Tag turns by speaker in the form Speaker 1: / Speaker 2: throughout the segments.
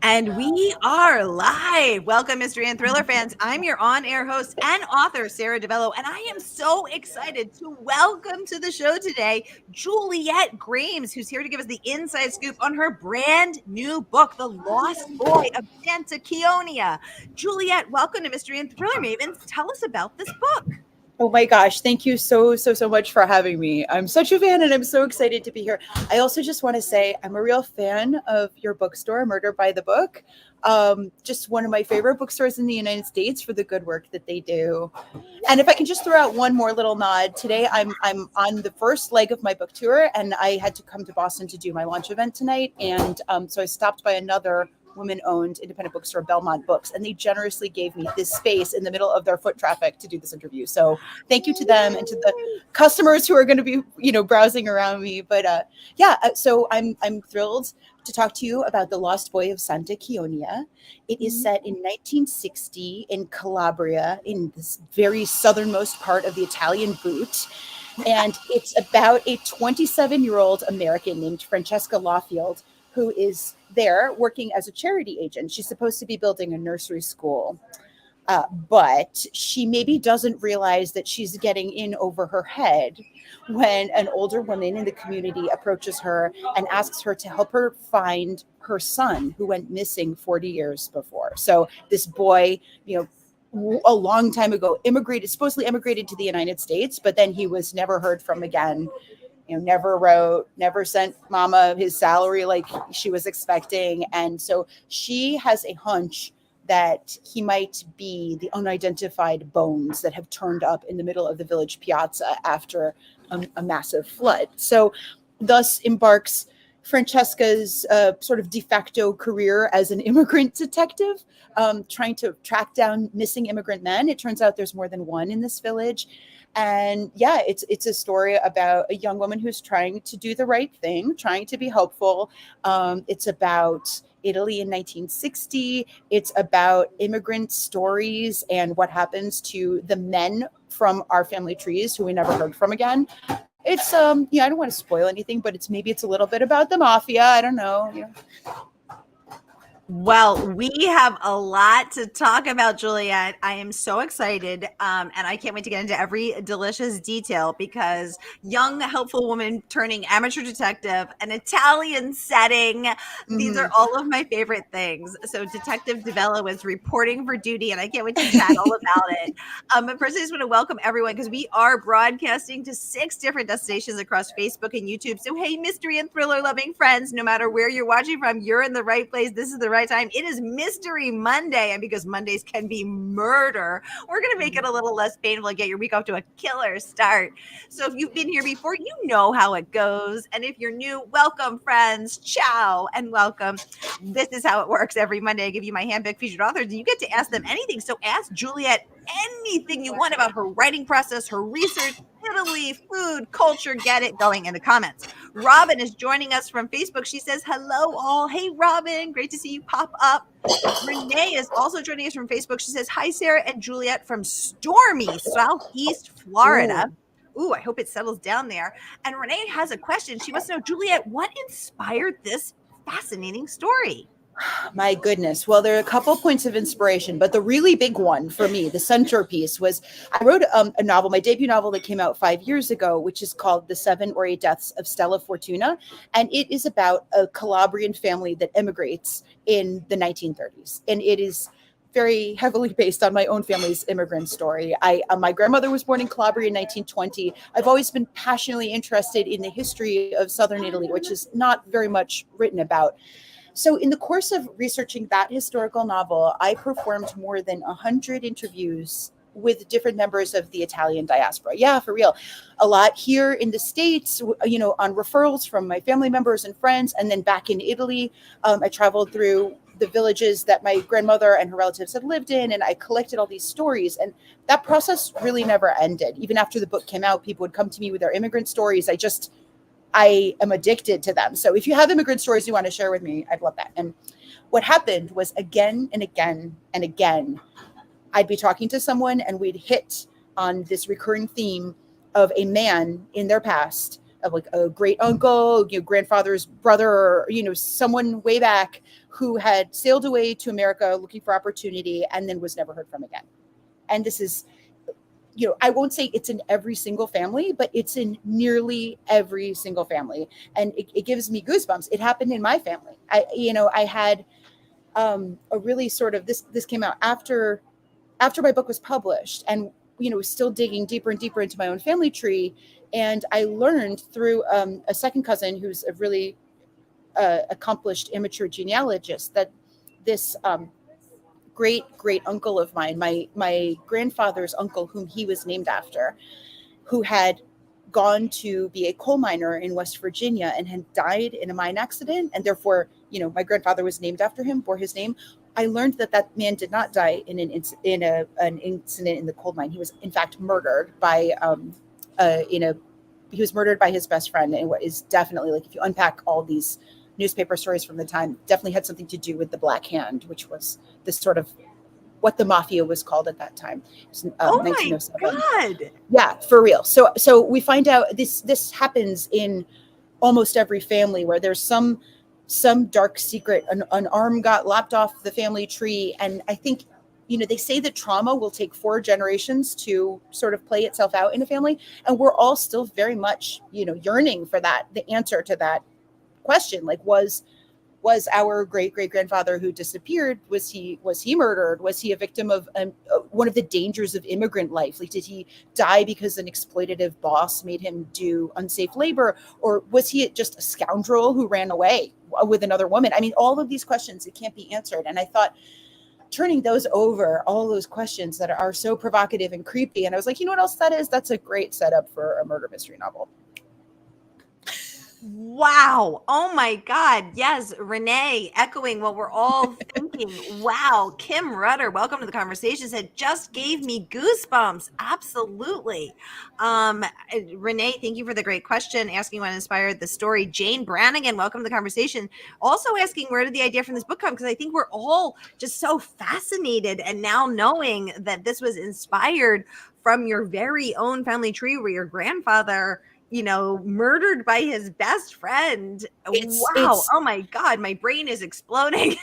Speaker 1: And we are live. Welcome, mystery and thriller fans. I'm your on-air host and author, Sara DiVello, and I am so excited to welcome to the show today Juliet Grames, who's here to give us the inside scoop on her brand new book, The Lost Boy of Santa Chionia. Juliet, welcome to Mystery and Thriller Mavens. Tell us about this book.
Speaker 2: Oh my gosh, thank you so much for having me. I'm such a fan and I'm so excited to be here. I also just want to say I'm a real fan of your bookstore, Murder by the Book. Just one of my favorite bookstores in the United States for the good work that they do. And if I can just throw out one more little nod, today I'm on the first leg of my book tour and I had to come to Boston to do my launch event tonight. And so I stopped by another women-owned independent bookstore, Belmont Books, and they generously gave me this space in the middle of their foot traffic to do this interview. So thank you to them and to the customers who are going to be, browsing around me. But so I'm thrilled to talk to you about The Lost Boy of Santa Chionia. It is set in 1960 in Calabria, in this very southernmost part of the Italian boot. And it's about a 27-year-old American named Francesca Lawfield, who is there working as a charity agent. She's supposed to be building a nursery school, but she maybe doesn't realize that she's getting in over her head when an older woman in the community approaches her and asks her to help her find her son who went missing 40 years before. So this boy, a long time ago, supposedly immigrated to the United States, but then he was never heard from again. Never wrote, never sent mama his salary like she was expecting. And so she has a hunch that he might be the unidentified bones that have turned up in the middle of the village piazza after a massive flood. So thus embarks Francesca's sort of de facto career as an immigrant detective, trying to track down missing immigrant men. It turns out there's more than one in this village. And yeah, it's a story about a young woman who's trying to do the right thing, trying to be helpful. It's about Italy in 1960. It's about immigrant stories and what happens to the men from our family trees who we never heard from again. It's I don't want to spoil anything, but maybe it's a little bit about the mafia. I don't know.
Speaker 1: Well, we have a lot to talk about, Juliet. I am so excited, and I can't wait to get into every delicious detail because young, helpful woman turning amateur detective, an Italian setting. These are all of my favorite things. So Detective DiVello is reporting for duty, and I can't wait to chat all about it. But first, I just want to welcome everyone because we are broadcasting to 6 different destinations across Facebook and YouTube. So, hey, mystery and thriller loving friends, no matter where you're watching from, you're in the right place. This is the right time. It is Mystery Monday, and because Mondays can be murder, we're going to make it a little less painful and get your week off to a killer start. So if you've been here before, you know how it goes. And if you're new, welcome, friends. Ciao and welcome. This is how it works every Monday. I give you my handpicked featured authors, and you get to ask them anything. So ask Juliet anything you want about her writing process, her research, Italy, food, culture, get it going in the comments. Robin is joining us from Facebook. She says, hello all. Hey, Robin, great to see you pop up. Renee is also joining us from Facebook. She says, hi, Sara and Juliet from stormy Southeast Florida. Ooh, I hope it settles down there. And Renee has a question. She wants to know, Juliet, what inspired this fascinating story?
Speaker 2: My goodness. Well, there are a couple points of inspiration, but the really big one for me, the centerpiece, was I wrote a novel, my debut novel that came out 5 years ago, which is called The 7 or 8 Deaths of Stella Fortuna. And it is about a Calabrian family that immigrates in the 1930s. And it is very heavily based on my own family's immigrant story. My grandmother was born in Calabria in 1920. I've always been passionately interested in the history of Southern Italy, which is not very much written about. So in the course of researching that historical novel, I performed more than 100 interviews with different members of the Italian diaspora. Yeah, for real. A lot here in the States, on referrals from my family members and friends. And then back in Italy, I traveled through the villages that my grandmother and her relatives had lived in, and I collected all these stories. And that process really never ended. Even after the book came out, people would come to me with their immigrant stories. I am addicted to them. So if you have immigrant stories you want to share with me, I'd love that. And what happened was again and again and again, I'd be talking to someone and we'd hit on this recurring theme of a man in their past like a great uncle, grandfather's brother, or, someone way back who had sailed away to America looking for opportunity and then was never heard from again. And this is, I won't say it's in every single family, but it's in nearly every single family. And it gives me goosebumps. It happened in my family. I had a really sort of, this came out after my book was published, and, still digging deeper and deeper into my own family tree. And I learned through a second cousin who's a really accomplished amateur genealogist that this great great uncle of mine, my grandfather's uncle, whom he was named after, who had gone to be a coal miner in West Virginia and had died in a mine accident, and therefore, my grandfather was named after him, bore his name. I learned that man did not die in an incident in the coal mine. He was in fact murdered by he was murdered by his best friend, and what is definitely, like, if you unpack all these newspaper stories from the time, definitely had something to do with the Black Hand, which was this sort of what the mafia was called at that time.
Speaker 1: Oh my
Speaker 2: 1907.
Speaker 1: God.
Speaker 2: Yeah, for real. So we find out this happens in almost every family, where there's some dark secret, an arm got lopped off the family tree. And I think, they say that trauma will take 4 generations to sort of play itself out in a family. And we're all still very much, yearning for the answer to that question. Like, was our great great grandfather who disappeared, was he murdered? Was he a victim of one of the dangers of immigrant life? Like, did he die because an exploitative boss made him do unsafe labor, or was he just a scoundrel who ran away with another woman? I mean, all of these questions that can't be answered. And I thought, turning those over, all those questions that are so provocative and creepy, and I was like, you know what else that is? That's a great setup for a murder mystery novel.
Speaker 1: Wow. Oh my God. Yes. Renee, echoing what we're all thinking. Wow. Kim Rudder, welcome to the conversation, said, just gave me goosebumps. Absolutely. Renee, thank you for the great question, asking what inspired the story. Jane Brannigan, welcome to the conversation. Also asking, where did the idea from this book come? Because I think we're all just so fascinated. And now knowing that this was inspired from your very own family tree, where your grandfather, murdered by his best friend. Wow. Oh my God. My brain is exploding.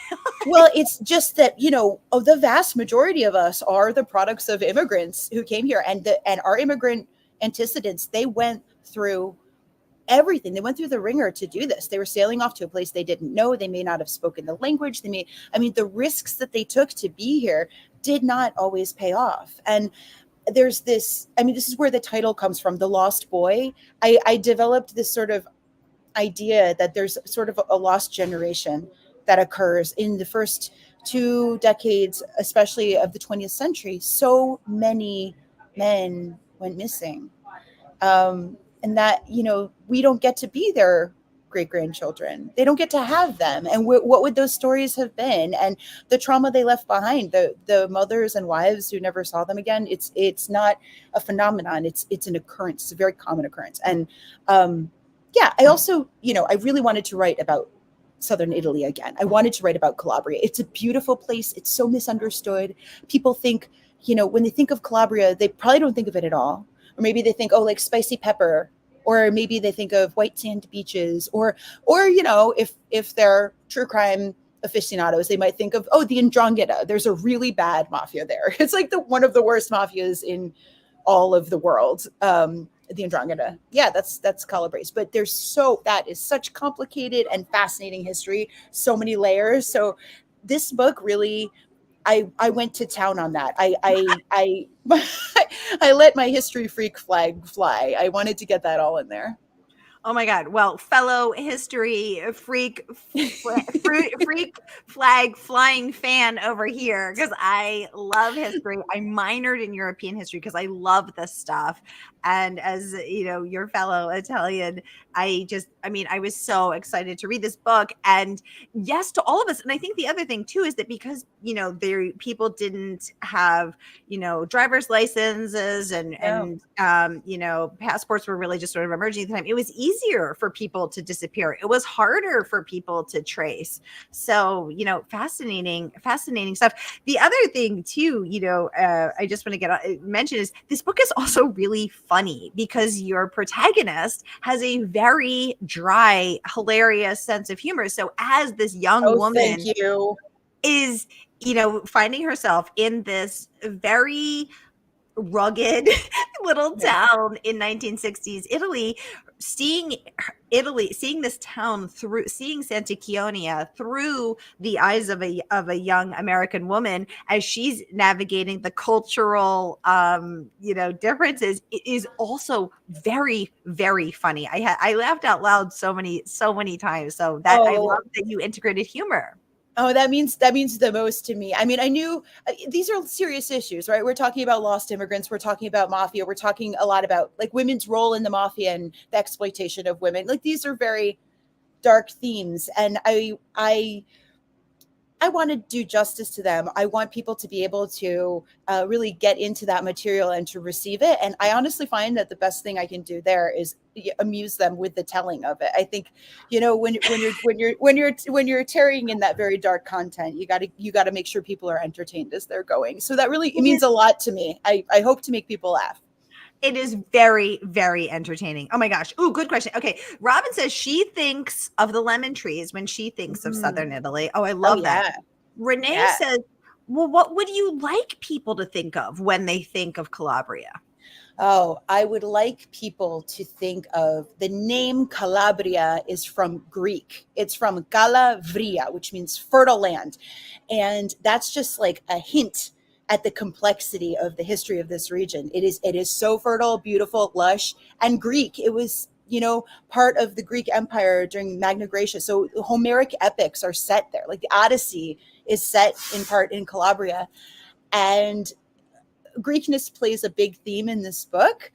Speaker 2: Well, it's just that, the vast majority of us are the products of immigrants who came here, and our immigrant antecedents, they went through everything. They went through the ringer to do this. They were sailing off to a place they didn't know. They may not have spoken the language. The risks that they took to be here did not always pay off. And there's this is where the title comes from, The Lost Boy. I developed this sort of idea that there's sort of a lost generation that occurs in the first 2 decades, especially of the 20th century. So many men went missing. And that, we don't get to be their great grandchildren. They don't get to have them. And what would those stories have been? And the trauma they left behind, the mothers and wives who never saw them again. It's not a phenomenon. It's an occurrence. It's a very common occurrence. And I also, I really wanted to write about Southern Italy again. I wanted to write about Calabria. It's a beautiful place. It's so misunderstood. People think, when they think of Calabria, they probably don't think of it at all. Or maybe they think, like spicy pepper, or maybe they think of white sand beaches, or if they're true crime aficionados, they might think of, the 'Ndrangheta. There's a really bad mafia there. It's like one of the worst mafias in all of the world. The 'Ndrangheta. Yeah, that's Calabrese. But that is such complicated and fascinating history, so many layers. So this book really, I went to town on that. I let my history freak flag fly. I wanted to get that all in there.
Speaker 1: Oh my God. Well, fellow history freak flag flying fan over here, because I love history. I minored in European history because I love this stuff. And as your fellow Italian, I was so excited to read this book. And yes, to all of us. And I think the other thing too is that because, people didn't have, driver's licenses and passports were really just sort of emerging at the time. It was easy easier for people to disappear. It was harder for people to trace. So, fascinating stuff. The other thing too, I just want to mention is this book is also really funny because your protagonist has a very dry, hilarious sense of humor. So as this young
Speaker 2: Oh, thank
Speaker 1: woman
Speaker 2: you.
Speaker 1: is, finding herself in this very rugged little
Speaker 2: Yeah.
Speaker 1: town in 1960s Italy, seeing this town through, seeing Santa Chionia through the eyes of a young American woman as she's navigating the cultural differences, it is also very, very funny. I laughed out loud so many times. So that I
Speaker 2: Oh,
Speaker 1: love that you integrated humor.
Speaker 2: Oh, that means the most to me. I mean, I knew these are serious issues, right? We're talking about lost immigrants, we're talking about mafia, we're talking a lot about like women's role in the mafia and the exploitation of women. Like these are very dark themes, and I want to do justice to them. I want people to be able to really get into that material and to receive it. And I honestly find that the best thing I can do there is amuse them with the telling of it. I think, when you're tarrying in that very dark content, you got to make sure people are entertained as they're going. So that really, it
Speaker 1: It is
Speaker 2: means a lot to me. I hope to make people laugh.
Speaker 1: It is very, very entertaining. Oh my gosh. Ooh, good question. Okay. Robin says she thinks of the lemon trees when she thinks of
Speaker 2: Mhm.
Speaker 1: Southern Italy. Oh, I
Speaker 2: Oh
Speaker 1: love that.
Speaker 2: yeah,
Speaker 1: Renee
Speaker 2: yeah.
Speaker 1: says, well, what would you like people to think of when they think of Calabria?
Speaker 2: Oh, I would like people to think of the name Calabria is from Greek. It's from Calabria, which means fertile land. And that's just like a hint at the complexity of the history of this region. It is so fertile, beautiful, lush, and Greek. It was, part of the Greek Empire during Magna Graecia. So Homeric epics are set there. Like the Odyssey is set in part in Calabria. And Greekness plays a big theme in this book.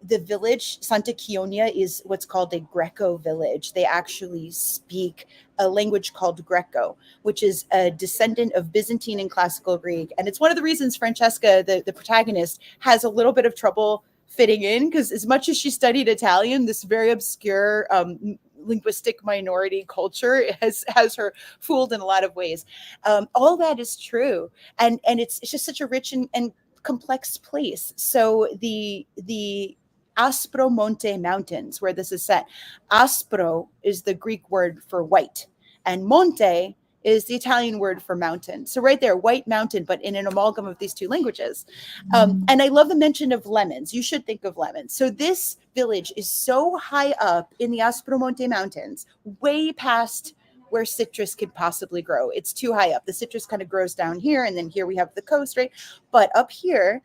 Speaker 2: The village Santa Chionia is what's called a Greco village. They actually speak a language called Greco, which is a descendant of Byzantine and Classical Greek. And it's one of the reasons Francesca, the protagonist, has a little bit of trouble fitting in, because as much as she studied Italian, this very obscure linguistic minority culture has her fooled in a lot of ways. All that is true, and it's just such a rich and complex place. So the Aspromonte Mountains, where this is set, Aspro is the Greek word for white, and Monte is the Italian word for mountain. So right there, white mountain, but in an amalgam of these two languages. And I love the mention of lemons. You should think of lemons. So this village is so high up in the Aspromonte Mountains, way past where citrus could possibly grow. It's too high up. The citrus kind of grows down here, and then here we have the coast, right? But up here,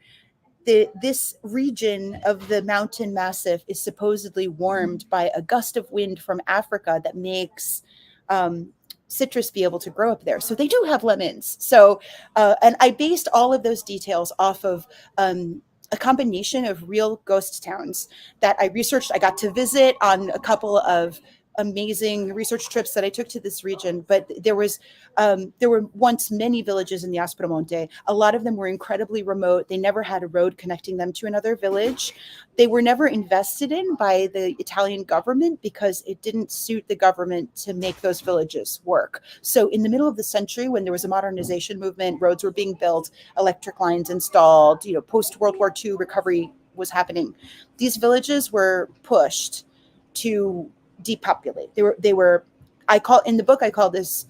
Speaker 2: this region of the mountain massif is supposedly warmed by a gust of wind from Africa that makes citrus be able to grow up there. So they do have lemons. So, and I based all of those details off of a combination of real ghost towns that I researched. I got to visit on a couple of amazing research trips that I took to this region. But there were once many villages in the Aspromonte. A lot of them were incredibly remote. They never had a road connecting them to another village. They were never invested in by the Italian government because it didn't suit the government to make those villages work. So in the middle of the century, when there was a modernization movement, roads were being built, electric lines installed, post World War II recovery was happening. These villages were pushed to depopulate. They were in the book I call this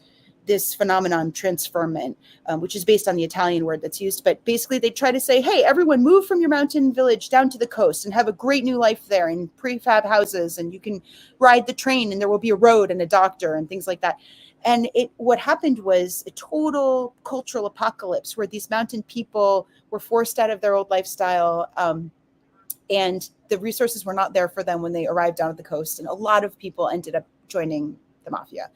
Speaker 2: phenomenon transferment, which is based on the Italian word that's used. But basically, they try to say, hey, everyone move from your mountain village down to the coast and have a great new life there in prefab houses. And you can ride the train and there will be a road and a doctor and things like that. And what happened was a total cultural apocalypse where these mountain people were forced out of their old lifestyle. And the resources were not there for them when they arrived down at the coast. And a lot of people ended up joining the mafia.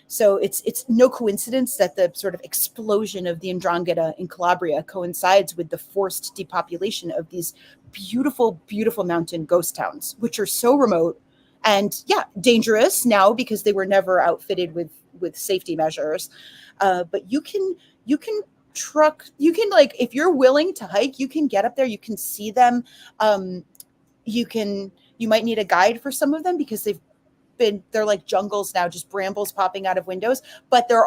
Speaker 2: So it's no coincidence that the sort of explosion of the 'Ndrangheta in Calabria coincides with the forced depopulation of these beautiful, beautiful mountain ghost towns, which are so remote and dangerous now because they were never outfitted with safety measures. But you can, like, if you're willing to hike, you can get up there, you can see them. You can You might need a guide for some of them because they're like jungles now, just brambles popping out of windows. But there are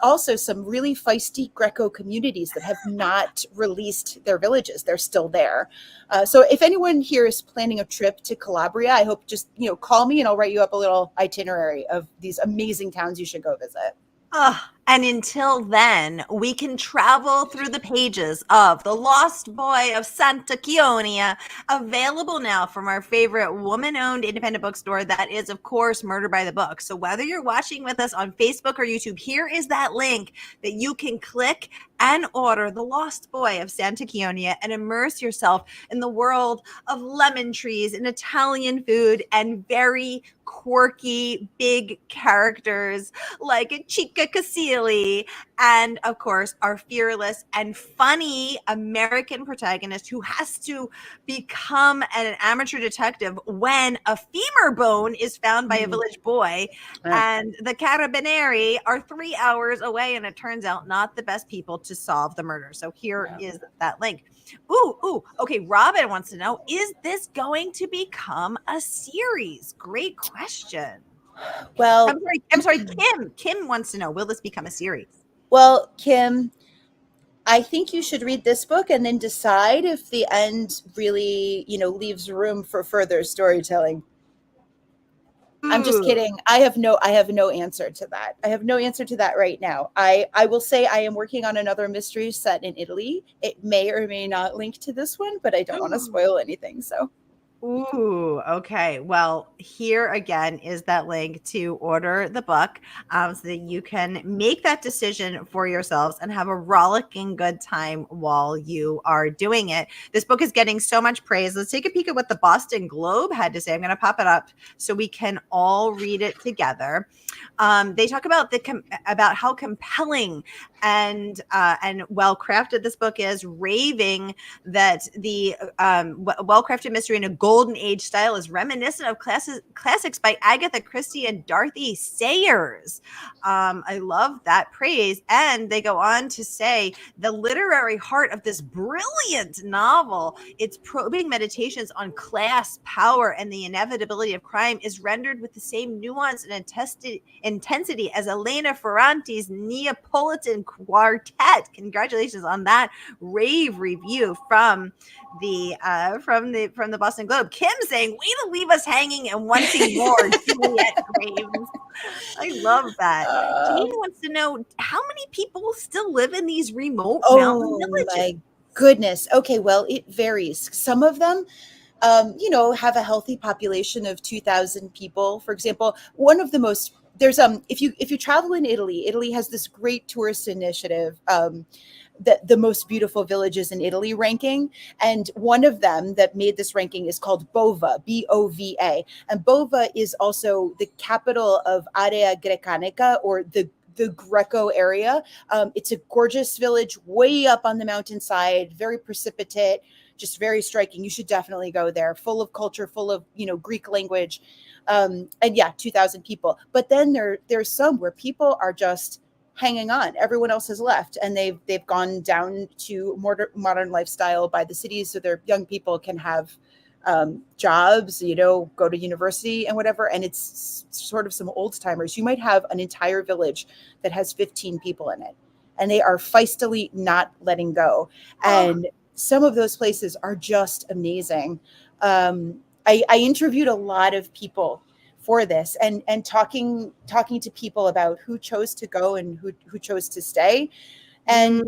Speaker 2: also some really feisty Greco communities that have not released their villages. They're still there. So if anyone here is planning a trip to Calabria, I hope just, call me and I'll write you up a little itinerary of these amazing towns you should go visit.
Speaker 1: And until then, we can travel through the pages of The Lost Boy of Santa Chionia, available now from our favorite woman-owned independent bookstore. That is, of course, Murder by the Book. So whether you're watching with us on Facebook or YouTube, here is that link that you can click and order The Lost Boy of Santa Chionia and immerse yourself in the world of lemon trees and Italian food and very quirky, big characters like Chica Casilli, and of course, our fearless and funny American protagonist who has to become an amateur detective when a femur bone is found by a village boy, and the Carabinieri are 3 hours away, and it turns out not the best people to solve the murder. So here is that link. Ooh, okay. Robin wants to know, is this going to become a series? Great question.
Speaker 2: Well,
Speaker 1: I'm sorry. Kim wants to know, will this become a series?
Speaker 2: Well, Kim, I think you should read this book and then decide if the end really, leaves room for further storytelling. I'm just kidding. I have no answer to that. I have no answer to that right now. I will say I am working on another mystery set in Italy. It may or may not link to this one, but I don't want to spoil anything. So
Speaker 1: Ooh, okay. Well, here again is that link to order the book, so that you can make that decision for yourselves and have a rollicking good time while you are doing it. This book is getting so much praise. Let's take a peek at what the Boston Globe had to say. I'm going to pop it up so we can all read it together. They talk about about how compelling and well crafted this book is, raving that the well crafted mystery in a golden age style is reminiscent of classics by Agatha Christie and Dorothy Sayers. I love that praise. And they go on to say the literary heart of this brilliant novel, its probing meditations on class, power, and the inevitability of crime, is rendered with the same nuance and intensity as Elena Ferrante's Neapolitan quartet. Congratulations on that rave review from the Boston Globe. Kim saying, way to leave us hanging and wanting more. Juliet Graves. I love that. Jane wants to know, how many people still live in these remote mountain villages?
Speaker 2: My goodness. Okay, well, it varies. Some of them have a healthy population of 2,000 people. For example, one of the most there's if you travel in Italy has this great tourist initiative, the most beautiful villages in Italy ranking, and one of them that made this ranking is called Bova, Bova, and Bova is also the capital of Area Grecanica, or the Greco area. It's a gorgeous village way up on the mountainside, very precipitate, just very striking. You should definitely go there. Full of culture, full of Greek language, and 2,000 people. But then there's some where people are just hanging on. Everyone else has left, and they've gone down to modern lifestyle by the cities, so their young people can have jobs, go to university and whatever. And it's sort of some old timers. You might have an entire village that has 15 people in it, and they are feistily not letting go. And some of those places are just amazing. I interviewed a lot of people for this, and talking to people about who chose to go and who chose to stay. And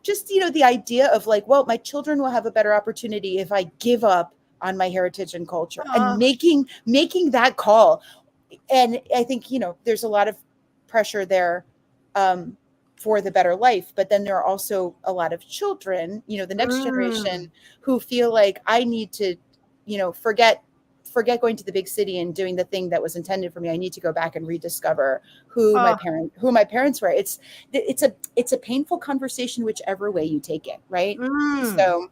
Speaker 2: just, the idea of like, well, my children will have a better opportunity if I give up on my heritage and culture, and making that call. And I think, there's a lot of pressure there for the better life, but then there are also a lot of children, the next generation, who feel like I need to, forget going to the big city and doing the thing that was intended for me. I need to go back and rediscover who my parents were. It's a painful conversation, whichever way you take it, right? So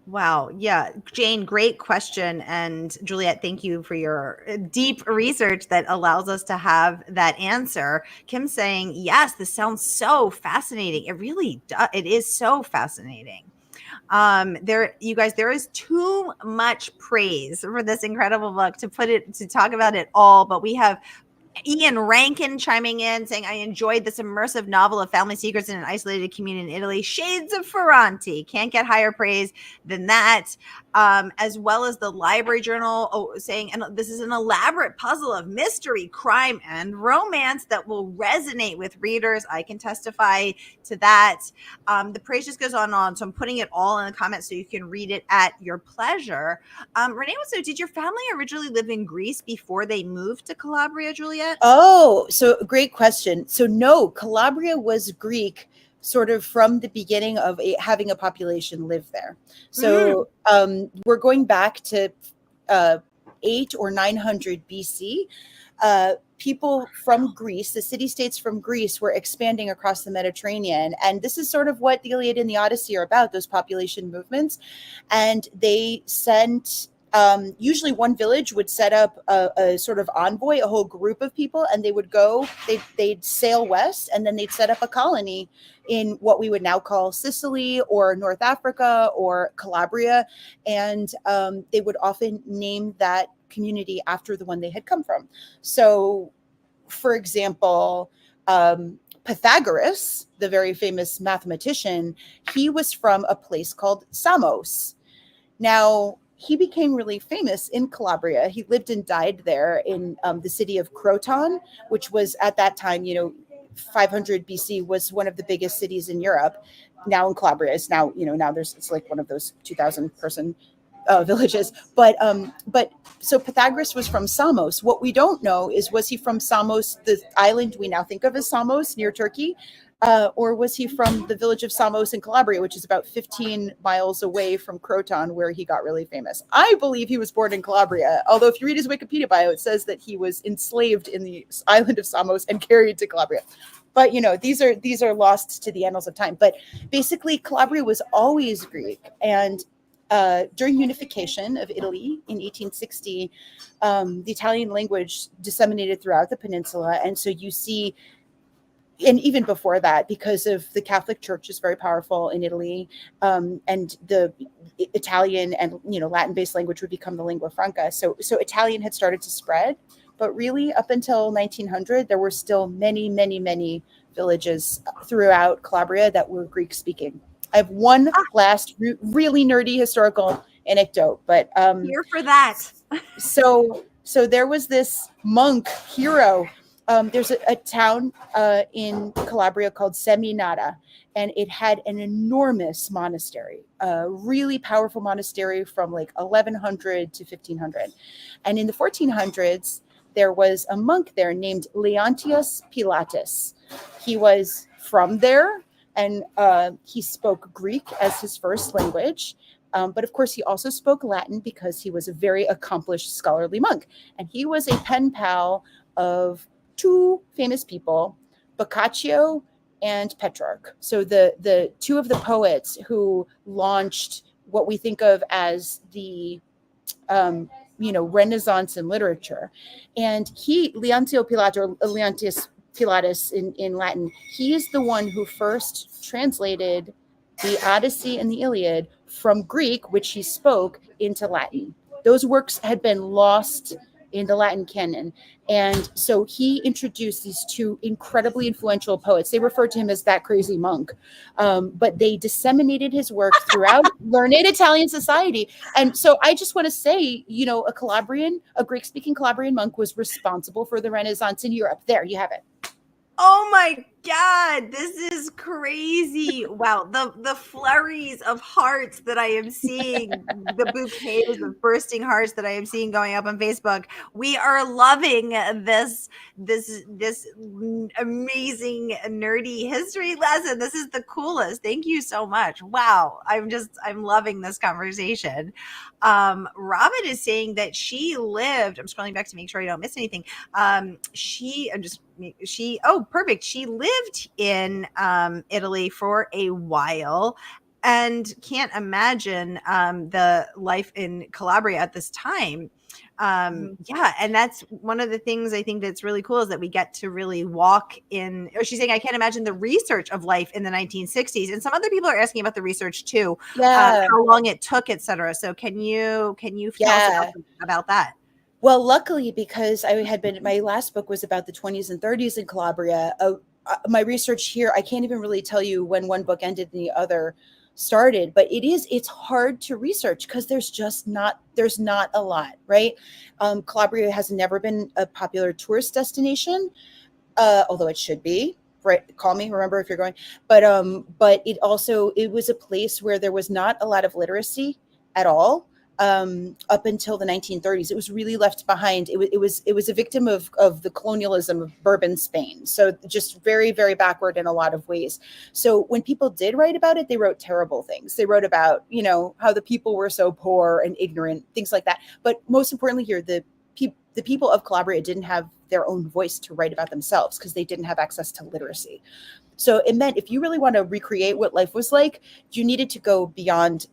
Speaker 1: wow. Yeah. Jane, great question. And Juliet, thank you for your deep research that allows us to have that answer. Kim saying, yes, this sounds so fascinating. It really does. It is so fascinating. You guys, there is too much praise for this incredible book to talk about it all, but we have Ian Rankin chiming in saying, I enjoyed this immersive novel of family secrets in an isolated community in Italy. Shades of Ferrante. Can't get higher praise than that. As well as the Library Journal saying, and this is an elaborate puzzle of mystery, crime, and romance that will resonate with readers. I can testify to that. The praise just goes on and on. So I'm putting it all in the comments so you can read it at your pleasure. Renee, so did your family originally live in Greece before they moved to Calabria, Juliet?
Speaker 2: Oh, so great question. So no, Calabria was Greek sort of from the beginning of having a population live there. So we're going back to 8 or 900 BC. People from Greece, the city-states from Greece, were expanding across the Mediterranean. And this is sort of what the Iliad and the Odyssey are about, those population movements. And they sent usually one village would set up a sort of envoy, a whole group of people, and they would go, they'd sail west, and then they'd set up a colony in what we would now call Sicily or North Africa or Calabria. And they would often name that community after the one they had come from. So, for example, Pythagoras, the very famous mathematician, he was from a place called Samos. Now, he became really famous in Calabria. He lived and died there in the city of Croton, which was at that time, 500 BC, was one of the biggest cities in Europe. Now in Calabria is now, now it's like one of those 2,000 person villages. But so Pythagoras was from Samos. What we don't know is, was he from Samos, the island we now think of as Samos near Turkey? Or was he from the village of Samos in Calabria, which is about 15 miles away from Croton, where he got really famous? I believe he was born in Calabria, although if you read his Wikipedia bio, it says that he was enslaved in the island of Samos and carried to Calabria. But these are lost to the annals of time. But basically, Calabria was always Greek, and during unification of Italy in 1860, the Italian language disseminated throughout the peninsula, and so you see. And even before that, because of the Catholic Church is very powerful in Italy, and the Italian and Latin-based language would become the lingua franca. So Italian had started to spread, but really up until 1900, there were still many, many, many villages throughout Calabria that were Greek-speaking. I have one last really nerdy historical anecdote, but
Speaker 1: here for that.
Speaker 2: So there was this monk hero. There's a town in Calabria called Seminara, and it had an enormous monastery, a really powerful monastery from like 1100 to 1500. And in the 1400s, there was a monk there named Leontius Pilatus. He was from there, and he spoke Greek as his first language. But of course, he also spoke Latin because he was a very accomplished scholarly monk. And he was a pen pal of two famous people, Boccaccio and Petrarch. So the two of the poets who launched what we think of as the Renaissance in literature. And Leontius Pilatus in Latin, he is the one who first translated the Odyssey and the Iliad from Greek, which he spoke, into Latin. Those works had been lost in the Latin canon. And so he introduced these two incredibly influential poets. They referred to him as that crazy monk, but they disseminated his work throughout learned Italian society. And so I just want to say, a Greek-speaking Calabrian monk was responsible for the Renaissance in Europe. There, you have it.
Speaker 1: Oh my God, this is crazy. Wow, the flurries of hearts that I am seeing, the bouquets of bursting hearts that I am seeing going up on Facebook. We are loving this amazing nerdy history lesson. This is the coolest. Thank you so much. Wow, I'm loving this conversation. Robin is saying that she lived, I'm scrolling back to make sure I don't miss anything. Perfect. She lived in Italy for a while and can't imagine the life in Calabria at this time. Yeah, and that's one of the things I think that's really cool is that we get to really walk in, or she's saying, I can't imagine the research of life in the 1960s. And some other people are asking about the research too,
Speaker 2: Yeah.
Speaker 1: how long it took, et cetera. So can you tell us
Speaker 2: Yeah.
Speaker 1: about that?
Speaker 2: Well, luckily, because my last book was about the 20s and 30s in Calabria. My research here, I can't even really tell you when one book ended and the other started, but it's hard to research because there's not a lot, right? Calabria has never been a popular tourist destination, although it should be. Right, call me. Remember if you're going. But it was a place where there was not a lot of literacy at all, up until the 1930s. It was really left behind. It was a victim of the colonialism of Bourbon Spain. So just very, very backward in a lot of ways. So when people did write about it, they wrote terrible things. They wrote about, how the people were so poor and ignorant, things like that. But most importantly here, the people of Calabria didn't have their own voice to write about themselves because they didn't have access to literacy. So it meant if you really want to recreate what life was like, you needed to go beyond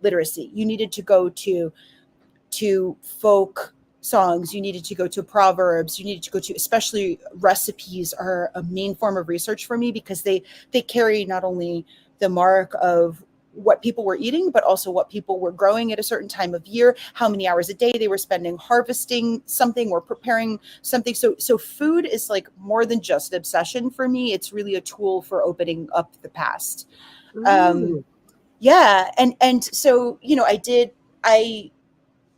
Speaker 2: literacy. You needed to go to folk songs. You needed to go to proverbs. You needed to go to, especially recipes are a main form of research for me because they carry not only the mark of what people were eating, but also what people were growing at a certain time of year, how many hours a day they were spending harvesting something or preparing something. So food is like more than just obsession for me. It's really a tool for opening up the past. Yeah. And so,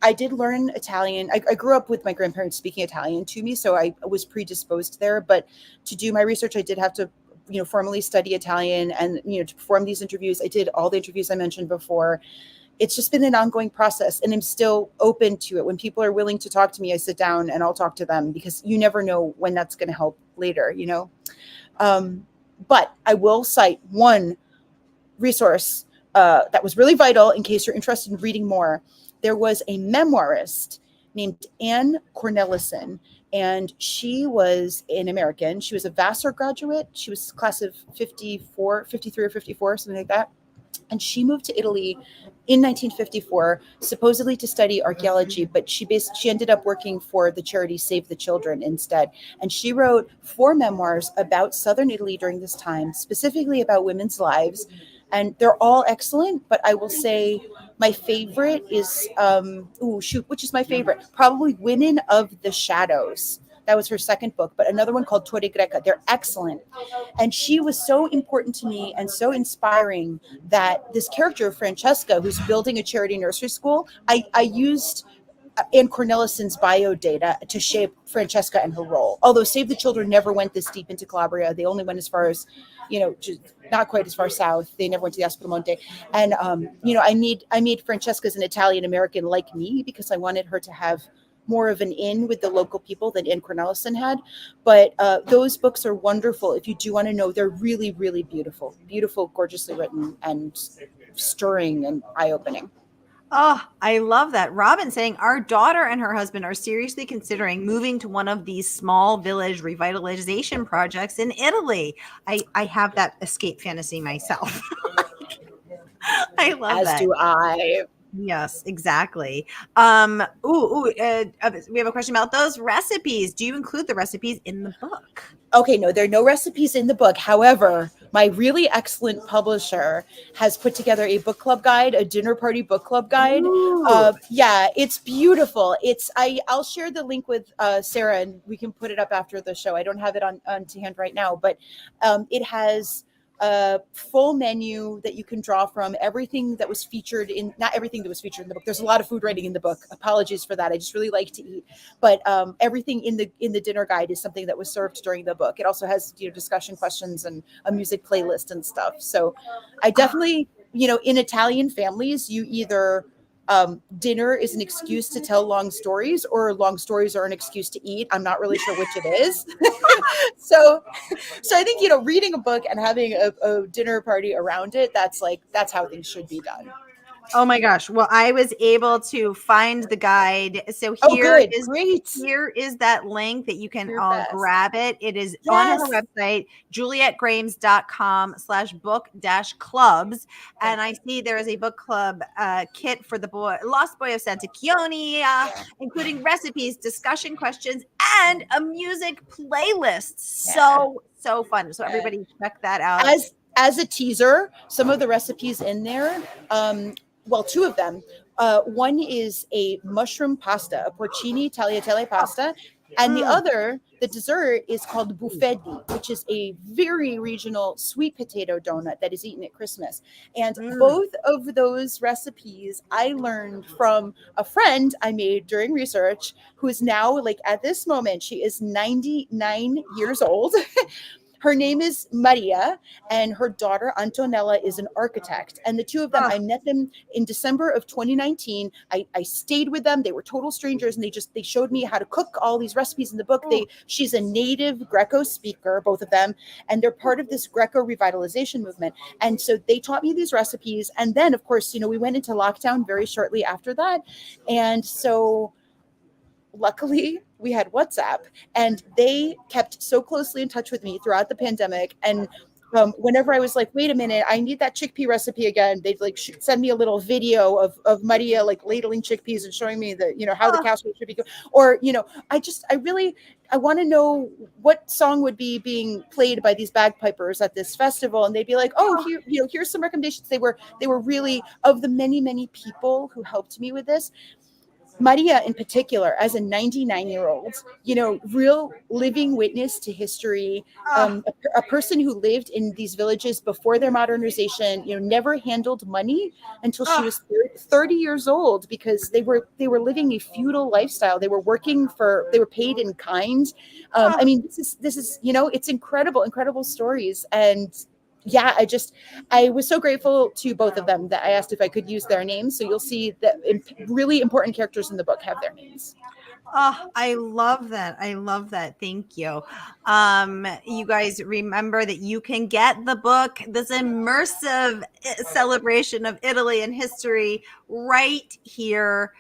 Speaker 2: I did learn Italian. I grew up with my grandparents speaking Italian to me, so I was predisposed there. But to do my research, I did have to, formally study Italian and, to perform these interviews. I did all the interviews I mentioned before. It's just been an ongoing process, and I'm still open to it. When people are willing to talk to me, I sit down and I'll talk to them because you never know when that's going to help later, But I will cite one resource that was really vital in case you're interested in reading more. There was a memoirist named Anne Cornelissen, and she was an American. She was a Vassar graduate. She was class of 54, 53 or 54, something like that. And she moved to Italy in 1954, supposedly to study archaeology, but she ended up working for the charity Save the Children instead. And she wrote 4 memoirs about Southern Italy during this time, specifically about women's lives. And they're all excellent, but I will say my favorite is, which is my favorite? Probably Women of the Shadows. That was her second book, but another one called Torre Greca. They're excellent. And she was so important to me and so inspiring that this character of Francesca, who's building a charity nursery school, I used Anne Cornelissen's bio data to shape Francesca and her role. Although Save the Children never went this deep into Calabria. They only went as far as, just not quite as far south. They never went to the Aspromonte. And, I made Francesca as an Italian American like me because I wanted her to have more of an in with the local people than Anne Cornelissen had. But those books are wonderful. If you do want to know, they're really, really beautiful, gorgeously written and stirring and eye-opening.
Speaker 1: Oh, I love that. Robin saying our daughter and her husband are seriously considering moving to one of these small village revitalization projects in Italy. I have that escape fantasy myself. I love
Speaker 2: As
Speaker 1: that.
Speaker 2: do I.
Speaker 1: Yes, exactly. We have a question about those recipes. Do you include the recipes in the book?
Speaker 2: Okay, no, there are no recipes in the book. However, my really excellent publisher has put together a book club guide, a dinner party book club guide. Yeah, it's beautiful. I'll share the link with Sarah, and we can put it up after the show. I don't have it on to hand right now, but it has a full menu that you can draw from. Everything that was featured in, not everything that was featured in the book. There's a lot of food writing in the book. Apologies for that. I just really like to eat, but everything in the dinner guide is something that was served during the book. It also has discussion questions and a music playlist and stuff. So I definitely, in Italian families, you either dinner is an excuse to tell long stories, or long stories are an excuse to eat. I'm not really sure which it is. So I think, reading a book and having a dinner party around it, that's how things should be done.
Speaker 1: Oh my gosh. Well, I was able to find the guide. So
Speaker 2: Oh, good. Great.
Speaker 1: here is that link that you can
Speaker 2: You're best.
Speaker 1: grab it. It is on her
Speaker 2: Yes.
Speaker 1: website, julietgrames.com/book-clubs. And I see there is a book club kit for the Lost Boy of Santa Chionia, including recipes, discussion questions, and a music playlist.
Speaker 2: Yeah.
Speaker 1: So fun. So
Speaker 2: Yeah.
Speaker 1: everybody check that out.
Speaker 2: As a teaser, some of the recipes in there, well, two of them. One is a mushroom pasta, a porcini tagliatelle pasta, and the other, the dessert, is called buffetti, which is a very regional sweet potato donut that is eaten at Christmas. And both of those recipes I learned from a friend I made during research, who is now, like, at this moment, she is 99 years old. Her name is Maria, and her daughter Antonella is an architect. And the two of them, I met them in December of 2019. I stayed with them. They were total strangers, and they showed me how to cook all these recipes in the book. She's a native Greco speaker, both of them, and they're part of this Greco revitalization movement. And so they taught me these recipes. And then, of course, we went into lockdown very shortly after that. And so luckily we had WhatsApp, and they kept so closely in touch with me throughout the pandemic. And whenever I was like, wait a minute, I need that chickpea recipe again, they'd like send me a little video of Maria like ladling chickpeas and showing me the, how the casserole should be going. Or, I want to know what song would be being played by these bagpipers at this festival. And they'd be like, oh, here, here's some recommendations. They were really, of the many, many people who helped me with this, Maria in particular, as a 99-year-old, real living witness to history, a person who lived in these villages before their modernization, never handled money until she was 30 years old, because they were living a feudal lifestyle. They were paid in kind. I mean, this is, it's incredible stories. And yeah, I was so grateful to both of them that I asked if I could use their names. So you'll see that really important characters in the book have their names.
Speaker 1: Oh, I love that. I love that. Thank you. You guys remember that you can get the book, this immersive celebration of Italy and history, right here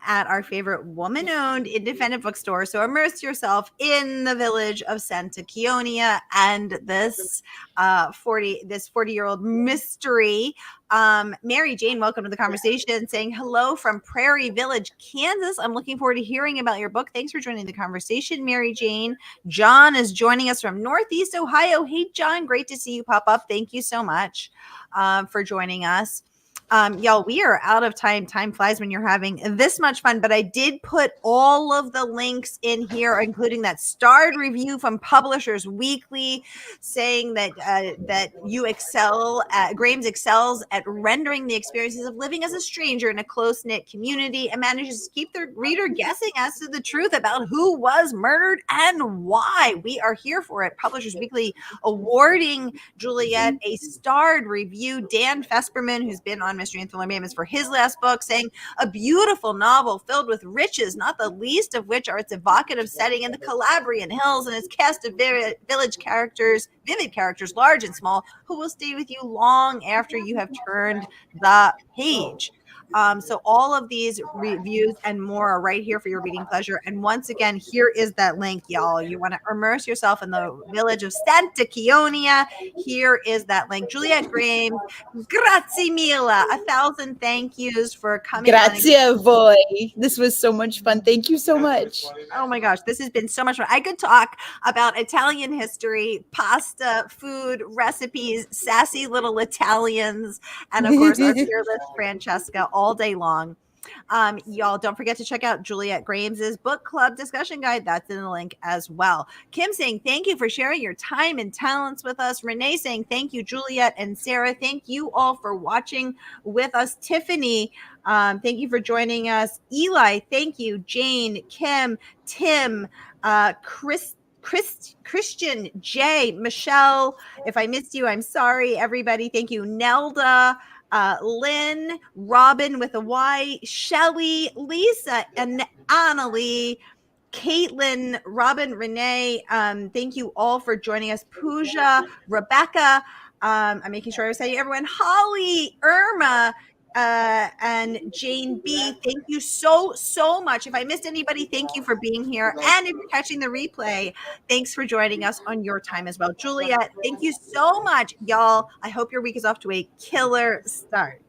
Speaker 1: at our favorite woman-owned independent bookstore. So immerse yourself in the village of Santa Chionia and this 40-year-old mystery. Mary Jane, welcome to the conversation, saying hello from Prairie Village, Kansas. I'm looking forward to hearing about your book. Thanks for joining the conversation, Mary Jane. John is joining us from Northeast Ohio. Hey, John, great to see you pop up. Thank you so much for joining us. Y'all, we are out of time. Time flies when you're having this much fun, but I did put all of the links in here, including that starred review from Publishers Weekly saying that you excel, Grames excels at rendering the experiences of living as a stranger in a close-knit community and manages to keep the reader guessing as to the truth about who was murdered and why. We are here for it. Publishers Weekly awarding Juliet a starred review. Dan Fesperman, who's been on Mystery and Thriller Mammoths for his last book, saying a beautiful novel filled with riches, not the least of which are its evocative setting in the Calabrian hills and its cast of vivid characters, large and small, who will stay with you long after you have turned the page. So all of these reviews and more are right here for your reading pleasure. And once again, here is that link, y'all. You want to immerse yourself in the village of Santa Chionia. Here is that link. Juliet Grames, grazie mille. 1,000 thank yous for coming.
Speaker 2: Grazie a voi. This was so much fun. Thank you so much.
Speaker 1: Oh my gosh, this has been so much fun. I could talk about Italian history, pasta, food, recipes, sassy little Italians, and of course our fearless Francesca all day long. Y'all don't forget to check out Juliet Grames's book club discussion guide. That's in the link as well. Kim saying thank you for sharing your time and talents with us. Renee saying thank you, Juliet and Sarah. Thank you all for watching with us. Tiffany, thank you for joining us. Eli, thank you. Jane, Kim, Tim, Christian, Jay, Michelle. If I missed you, I'm sorry, everybody. Thank you. Nelda, Lynn, Robin with a Y, Shelly, Lisa, and Annalie, Caitlin, Robin, Renee. Thank you all for joining us. Pooja, Rebecca. I'm making sure I was saying everyone. Holly, Irma, and Jane B, thank you so much. If I missed anybody, thank you for being here. And if you're catching the replay, thanks for joining us on your time as well. Juliet, thank you so much, y'all. I hope your week is off to a killer start.